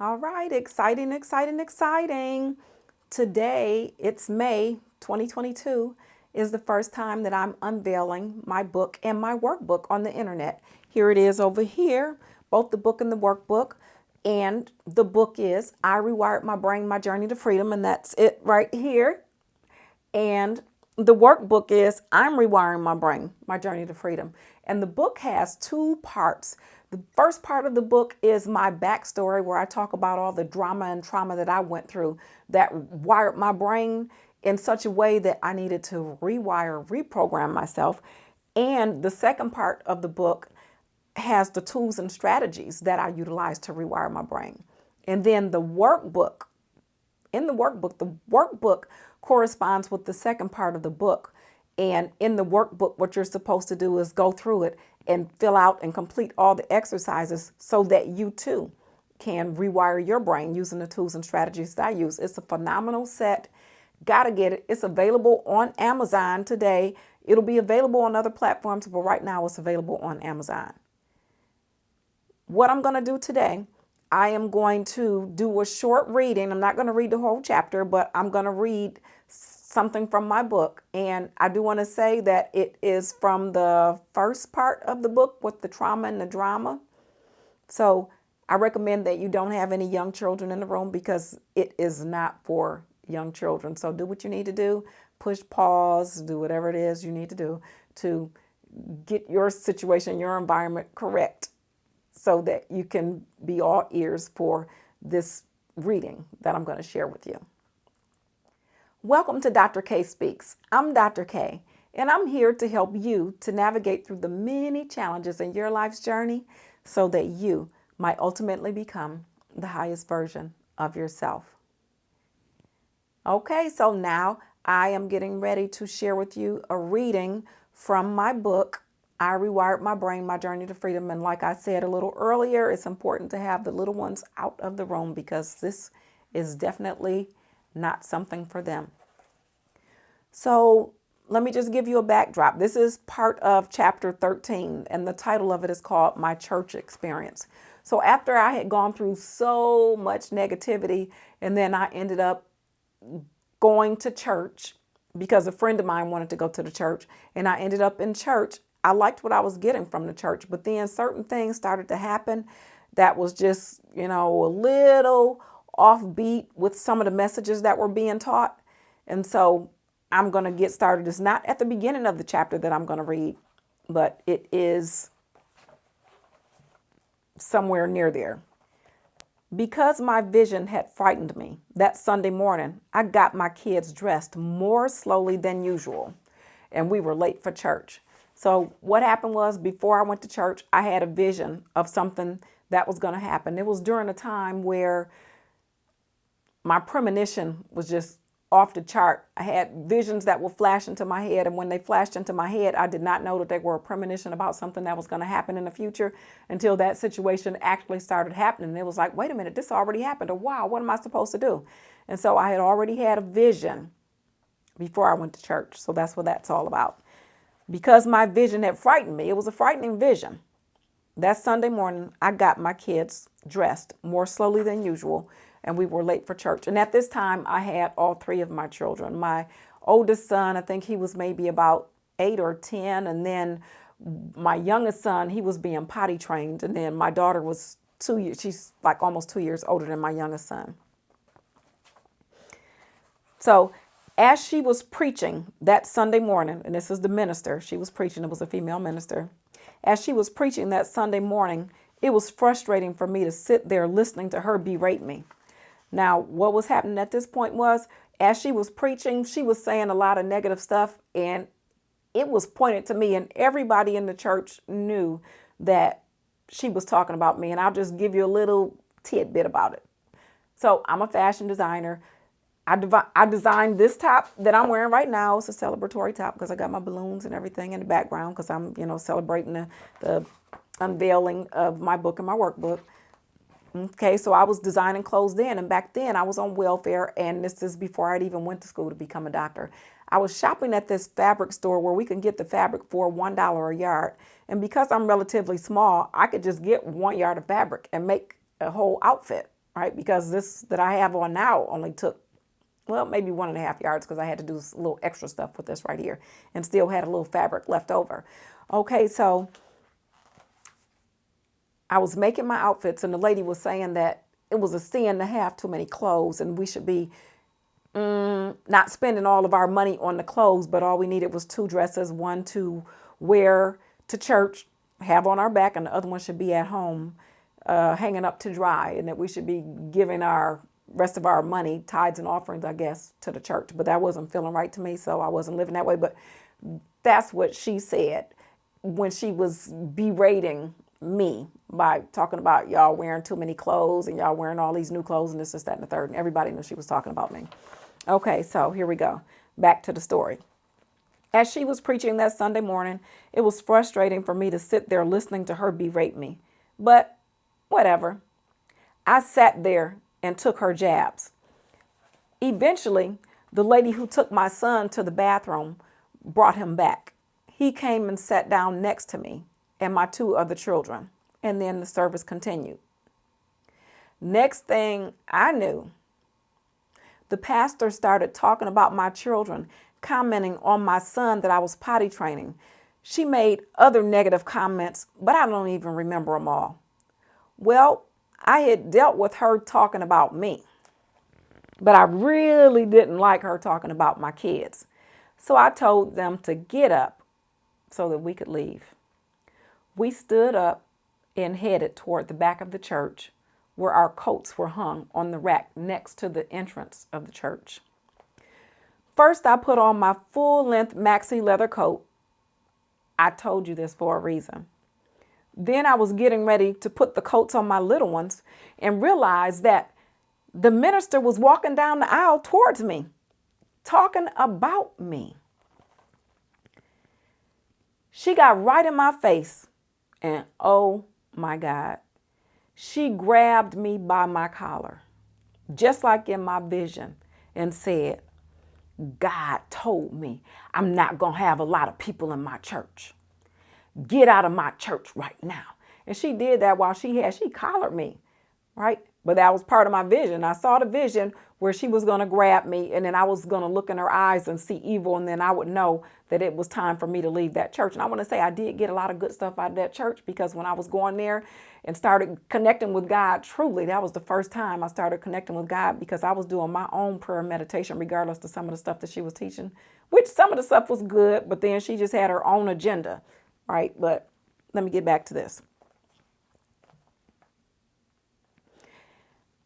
All right, exciting, exciting, exciting. Today, it's May 2022, is the first time that I'm unveiling my book and my workbook on the internet. Here it is over here, both the book and the workbook. And the book is I Rewired My Brain, My Journey to Freedom, and that's it right here. And the workbook is I'm Rewiring My Brain, My Journey to Freedom. And the book has two parts. The first part of the book is my backstory, where I talk about all the drama and trauma that I went through that wired my brain in such a way that I needed to reprogram myself. And the second part of the book has the tools and strategies that I utilize to rewire my brain. And then the workbook corresponds with the second part of the book. And in the workbook, what you're supposed to do is go through it and fill out and complete all the exercises so that you too can rewire your brain using the tools and strategies that I use. It's a phenomenal set. Gotta get it. It's available on Amazon today. It'll be available on other platforms, but right now it's available on Amazon. What I'm going to do today, I am going to do a short reading. I'm not going to read the whole chapter, but I'm going to read something from my book. And I do want to say that it is from the first part of the book with the trauma and the drama. So I recommend that you don't have any young children in the room because it is not for young children. So do what you need to do. Push pause, do whatever it is you need to do to get your situation, your environment correct, so that you can be all ears for this reading that I'm going to share with you. Welcome to Dr. K Speaks. I'm Dr. K, and I'm here to help you to navigate through the many challenges in your life's journey so that you might ultimately become the highest version of yourself. Okay, so now I am getting ready to share with you a reading from my book, I Rewired My Brain, My Journey to Freedom. And like I said a little earlier, it's important to have the little ones out of the room because this is definitely not something for them. So let me just give you a backdrop. This is part of chapter 13, and the title of it is called My Church Experience. So after I had gone through so much negativity, and then I ended up going to church because a friend of mine wanted to go to the church, and I ended up in church. I liked what I was getting from the church, but then certain things started to happen that was just, a little offbeat with some of the messages that were being taught. And so I'm going to get started. It's not at the beginning of the chapter that I'm going to read, but it is somewhere near there. Because my vision had frightened me, that Sunday morning, I got my kids dressed more slowly than usual, and we were late for church. So what happened was, before I went to church, I had a vision of something that was going to happen. It was during a time where my premonition was just off the chart. I had visions that would flash into my head, and when they flashed into my head, I did not know that they were a premonition about something that was going to happen in the future until that situation actually started happening. It was like, wait a minute, this already happened, or wow, what am I supposed to do? And so I had already had a vision before I went to church. So that's what that's all about. Because my vision had frightened me, it was a frightening vision. That Sunday morning, I got my kids dressed more slowly than usual, and we were late for church. And at this time, I had all three of my children. My oldest son, I think he was maybe about 8 or 10. And then my youngest son, he was being potty trained. And then my daughter was 2 years, she's like almost 2 years older than my youngest son. So as she was preaching that Sunday morning, and this is the minister, she was preaching, it was a female minister. As she was preaching that Sunday morning, it was frustrating for me to sit there listening to her berate me. Now, what was happening at this point was, as she was preaching, she was saying a lot of negative stuff, and it was pointed to me, and everybody in the church knew that she was talking about me. And I'll just give you a little tidbit about it. So I'm a fashion designer. I designed this top that I'm wearing right now. It's a celebratory top because I got my balloons and everything in the background because I'm, celebrating the unveiling of my book and my workbook. Okay, so I was designing clothes then, and back then I was on welfare, and this is before I'd even went to school to become a doctor. I was shopping at this fabric store where we can get the fabric for $1 a yard, and because I'm relatively small, I could just get 1 yard of fabric and make a whole outfit. right? Because this that I have on now only took, well, maybe 1.5 yards because I had to do a little extra stuff with this right here and still had a little fabric left over. Okay, so I was making my outfits and the lady was saying that it was a sin to have too many clothes and we should be not spending all of our money on the clothes, but all we needed was 2 dresses, one to wear to church, have on our back, and the other one should be at home, hanging up to dry, and that we should be giving our rest of our money, tithes and offerings, I guess, to the church. But that wasn't feeling right to me, so I wasn't living that way. But that's what she said when she was berating me by talking about y'all wearing too many clothes and y'all wearing all these new clothes and this, that, and the third. And everybody knew she was talking about me. Okay, so here we go. Back to the story. As she was preaching that Sunday morning, it was frustrating for me to sit there listening to her berate me. But whatever. I sat there and took her jabs. Eventually, the lady who took my son to the bathroom brought him back. He came and sat down next to me and my 2 other children. And then the service continued. Next thing I knew, the pastor started talking about my children, commenting on my son that I was potty training. She made other negative comments, but I don't even remember them all. Well, I had dealt with her talking about me, but I really didn't like her talking about my kids. So I told them to get up so that we could leave. We stood up and headed toward the back of the church where our coats were hung on the rack next to the entrance of the church. First, I put on my full-length maxi leather coat. I told you this for a reason. Then I was getting ready to put the coats on my little ones and realized that the minister was walking down the aisle towards me, talking about me. She got right in my face and oh my God, she grabbed me by my collar, just like in my vision, and said, God told me I'm not going to have a lot of people in my church. Get out of my church right now. And she did that while she collared me, right? But that was part of my vision. I saw the vision where she was going to grab me and then I was going to look in her eyes and see evil. And then I would know that it was time for me to leave that church. And I want to say I did get a lot of good stuff out of that church because when I was going there and started connecting with God, truly, that was the first time I started connecting with God because I was doing my own prayer meditation, regardless of some of the stuff that she was teaching, which some of the stuff was good, but then she just had her own agenda, right? But let me get back to this.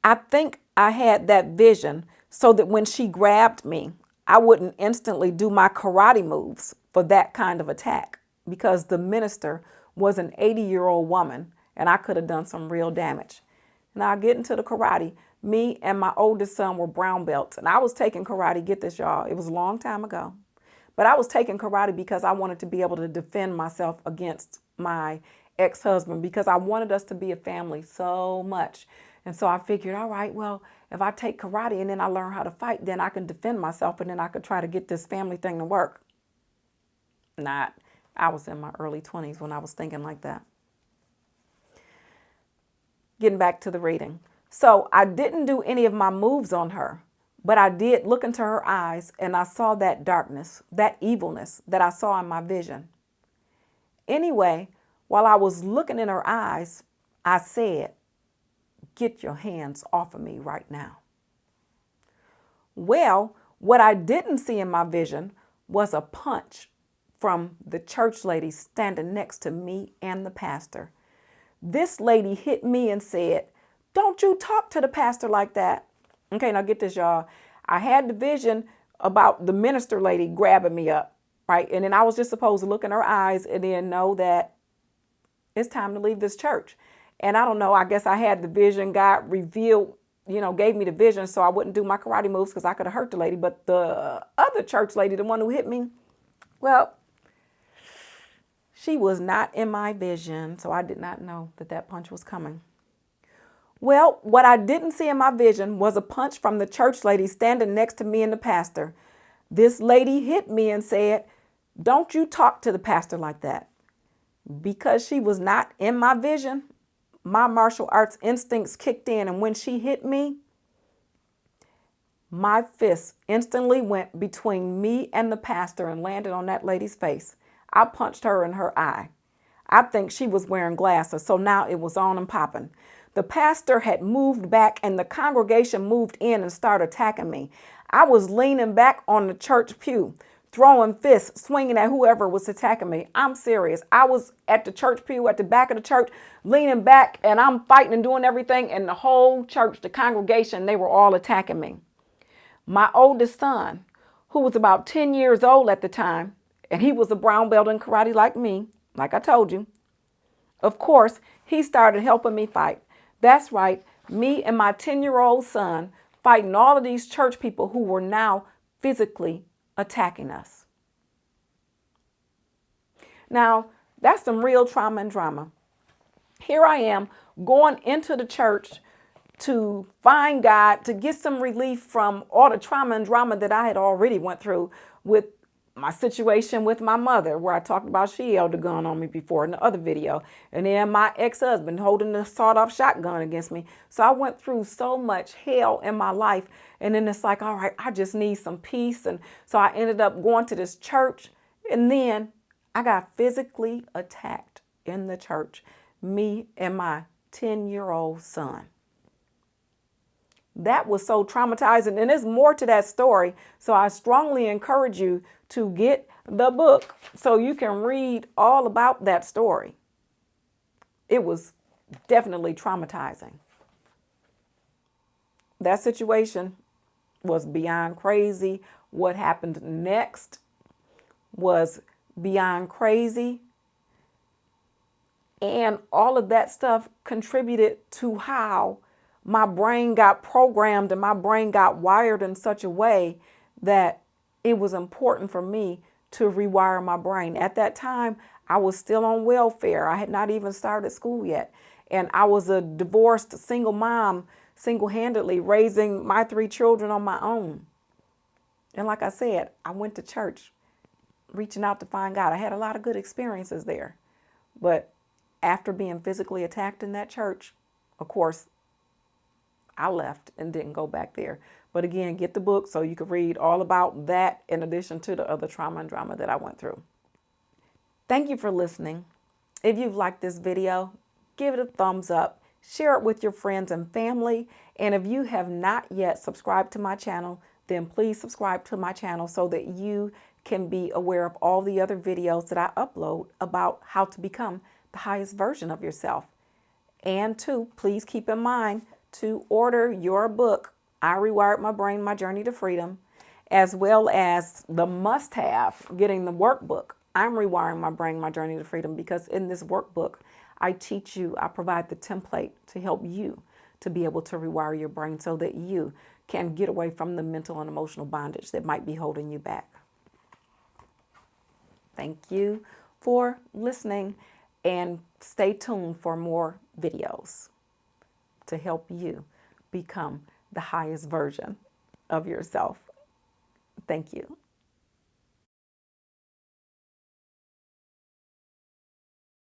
I think I had that vision so that when she grabbed me, I wouldn't instantly do my karate moves for that kind of attack because the minister was an 80-year-old woman and I could have done some real damage. Now, getting to the karate, me and my oldest son were brown belts and I was taking karate. Get this, y'all. It was a long time ago, but I was taking karate because I wanted to be able to defend myself against my ex-husband because I wanted us to be a family so much. And so I figured, all right, well, if I take karate and then I learn how to fight, then I can defend myself and then I could try to get this family thing to work. I was in my early 20s when I was thinking like that. Getting back to the reading. So I didn't do any of my moves on her, but I did look into her eyes and I saw that darkness, that evilness that I saw in my vision. Anyway, while I was looking in her eyes, I said, get your hands off of me right now. Well, what I didn't see in my vision was a punch from the church lady standing next to me and the pastor. This lady hit me and said, don't you talk to the pastor like that. Okay, now get this, y'all. I had the vision about the minister lady grabbing me up, right? And then I was just supposed to look in her eyes and then know that it's time to leave this church. And I don't know, I guess I had the vision. God revealed, gave me the vision so I wouldn't do my karate moves because I could have hurt the lady. But the other church lady, the one who hit me, well, she was not in my vision. So I did not know that that punch was coming. Well, what I didn't see in my vision was a punch from the church lady standing next to me and the pastor. This lady hit me and said, don't you talk to the pastor like that. Because she was not in my vision, my martial arts instincts kicked in, and when she hit me, my fist instantly went between me and the pastor and landed on that lady's face. I punched her in her eye. I think she was wearing glasses, so now it was on and popping. The pastor had moved back and the congregation moved in and started attacking me. I was leaning back on the church pew, throwing fists, swinging at whoever was attacking me. I'm serious. I was at the church pew at the back of the church, leaning back, and I'm fighting and doing everything. And the whole church, the congregation, they were all attacking me. My oldest son, who was about 10 years old at the time, and he was a brown belt in karate like me, like I told you. Of course, he started helping me fight. That's right, me and my 10-year-old son fighting all of these church people who were now physically attacking us. Now, that's some real trauma and drama. Here I am going into the church to find God, to get some relief from all the trauma and drama that I had already went through with my situation with my mother, where I talked about she held a gun on me before in the other video, and then my ex-husband holding the sawed-off shotgun against me. So I went through so much hell in my life, and then it's like, all right, I just need some peace. And so I ended up going to this church, and then I got physically attacked in the church, me and my 10-year-old son. That was so traumatizing, and there's more to that story. So I strongly encourage you to get the book so you can read all about that story. It was definitely traumatizing. That situation was beyond crazy. What happened next was beyond crazy. And all of that stuff contributed to how my brain got programmed and my brain got wired in such a way that it was important for me to rewire my brain. At that time, I was still on welfare. I had not even started school yet. And I was a divorced single mom, single-handedly raising my 3 children on my own. And like I said, I went to church reaching out to find God. I had a lot of good experiences there. But after being physically attacked in that church, of course, I left and didn't go back there. But again, get the book so you can read all about that in addition to the other trauma and drama that I went through. Thank you for listening. If you've liked this video, give it a thumbs up, share it with your friends and family. And if you have not yet subscribed to my channel, then please subscribe to my channel so that you can be aware of all the other videos that I upload about how to become the highest version of yourself. And 2, please keep in mind to order your book, I Rewired My Brain, My Journey to Freedom, as well as the must-have, getting the workbook, I'm Rewiring My Brain, My Journey to Freedom, because in this workbook, I teach you, I provide the template to help you to be able to rewire your brain so that you can get away from the mental and emotional bondage that might be holding you back. Thank you for listening, and stay tuned for more videos to help you become the highest version of yourself. Thank you.